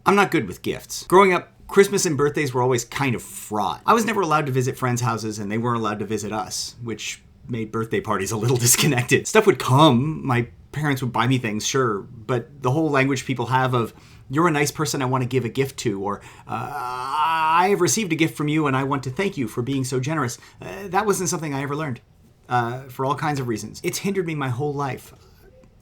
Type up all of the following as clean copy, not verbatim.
I'm not good with gifts. Growing up, Christmas and birthdays were always kind of fraught. I was never allowed to visit friends' houses, and they weren't allowed to visit us, which made birthday parties a little disconnected. Stuff would come, my parents would buy me things, sure, but the whole language people have of, you're a nice person I want to give a gift to, or I have received a gift from you and I want to thank you for being so generous, that wasn't something I ever learned, for all kinds of reasons. It's hindered me my whole life.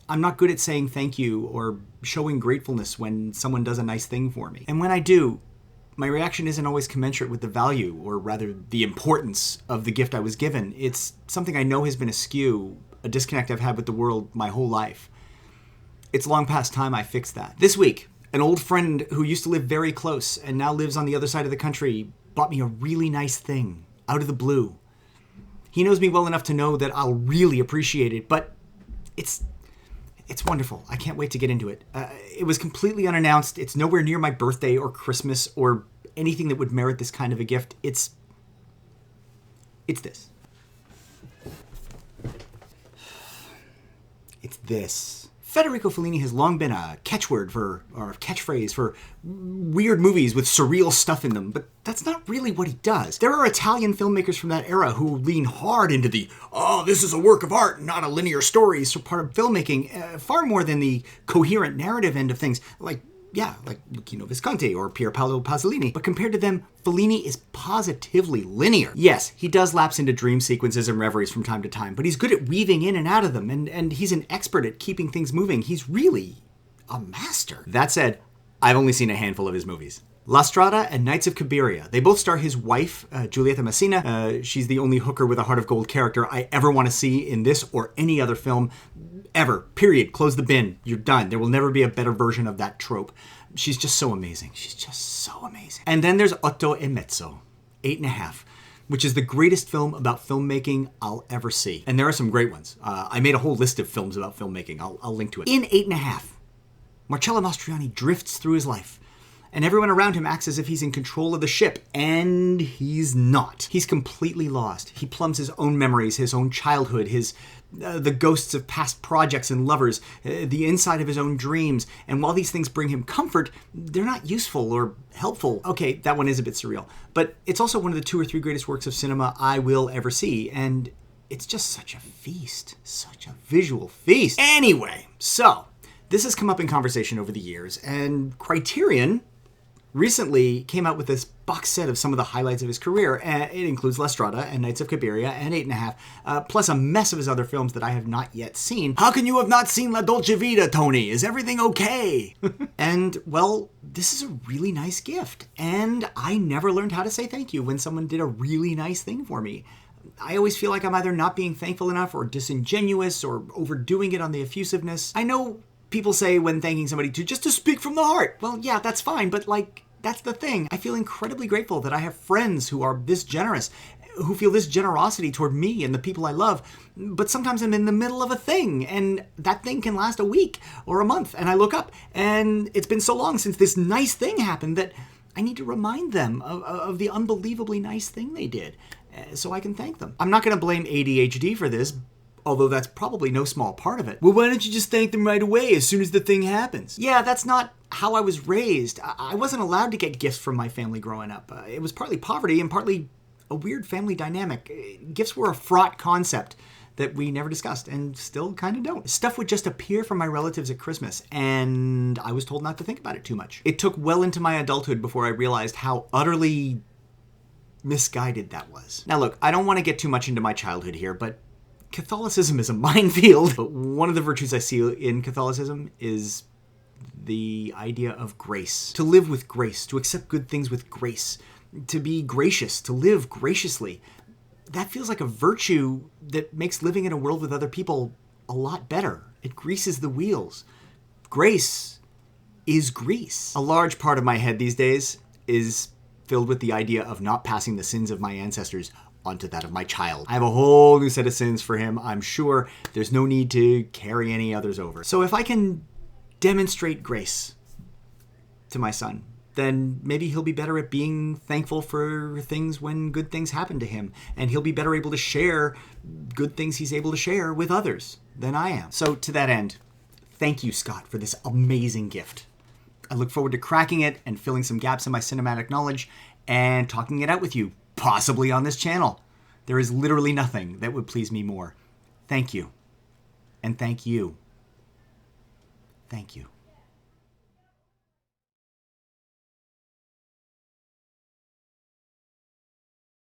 I'm not good at saying thank you or showing gratefulness when someone does a nice thing for me. And when I do, my reaction isn't always commensurate with the value, or rather the importance of the gift I was given. It's something I know has been askew, a disconnect I've had with the world my whole life. It's long past time I fixed that. This week, an old friend who used to live very close and now lives on the other side of the country bought me a really nice thing, out of the blue. He knows me well enough to know that I'll really appreciate it, but it's wonderful. I can't wait to get into it. It was completely unannounced. It's nowhere near my birthday or Christmas or anything that would merit this kind of a gift. It's this. It's this. Federico Fellini has long been a catchword for, or catchphrase for, weird movies with surreal stuff in them, but that's not really what he does. There are Italian filmmakers from that era who lean hard into the, this is a work of art, not a linear story, so part of filmmaking, far more than the coherent narrative end of things, like Luchino Visconti or Pier Paolo Pasolini. But compared to them, Fellini is positively linear. Yes, he does lapse into dream sequences and reveries from time to time, but he's good at weaving in and out of them, and he's an expert at keeping things moving. He's really a master. That said, I've only seen a handful of his movies. La Strada and Knights of Cabiria. They both star his wife, Giulietta Messina. She's the only hooker with a heart of gold character I ever want to see in this or any other film. Ever. Period. Close the bin. You're done. There will never be a better version of that trope. She's just so amazing. She's just so amazing. And then there's Otto e Mezzo, 8.5, which is the greatest film about filmmaking I'll ever see. And there are some great ones. I made a whole list of films about filmmaking. I'll link to it. In 8.5, Marcello Mastroianni drifts through his life, and everyone around him acts as if he's in control of the ship, and he's not. He's completely lost. He plumbs his own memories, his own childhood, the ghosts of past projects and lovers, the inside of his own dreams, and while these things bring him comfort, they're not useful or helpful. Okay, that one is a bit surreal, but it's also one of the 2 or 3 greatest works of cinema I will ever see, and it's just such a feast, such a visual feast. Anyway, so this has come up in conversation over the years, and Criterion recently came out with this box set of some of the highlights of his career. It includes La Strada and Knights of Cabiria and 8.5, plus a mess of his other films that I have not yet seen. How can you have not seen La Dolce Vita, Tony? Is everything okay? And, well, this is a really nice gift. And I never learned how to say thank you when someone did a really nice thing for me. I always feel like I'm either not being thankful enough or disingenuous or overdoing it on the effusiveness. I know people say when thanking somebody just to speak from the heart. Well, yeah, that's fine, but that's the thing. I feel incredibly grateful that I have friends who are this generous, who feel this generosity toward me and the people I love. But sometimes I'm in the middle of a thing, and that thing can last a week or a month, and I look up, and it's been so long since this nice thing happened that I need to remind them of the unbelievably nice thing they did, so I can thank them. I'm not going to blame ADHD for this, although that's probably no small part of it. Well, why don't you just thank them right away as soon as the thing happens? Yeah, that's not how I was raised. I wasn't allowed to get gifts from my family growing up. It was partly poverty and partly a weird family dynamic. Gifts were a fraught concept that we never discussed and still kind of don't. Stuff would just appear from my relatives at Christmas, and I was told not to think about it too much. It took well into my adulthood before I realized how utterly misguided that was. Now look, I don't want to get too much into my childhood here, but Catholicism is a minefield. But one of the virtues I see in Catholicism is the idea of grace. To live with grace, to accept good things with grace, to be gracious, to live graciously. That feels like a virtue that makes living in a world with other people a lot better. It greases the wheels. Grace is grease. A large part of my head these days is filled with the idea of not passing the sins of my ancestors onto that of my child. I have a whole new set of sins for him. I'm sure there's no need to carry any others over. So if I can demonstrate grace to my son, then maybe he'll be better at being thankful for things when good things happen to him, and he'll be better able to share good things he's able to share with others than I am. So to that end, thank you, Scott, for this amazing gift. I look forward to cracking it and filling some gaps in my cinematic knowledge and talking it out with you, possibly on this channel. There is literally nothing that would please me more. Thank you. And thank you. Thank you.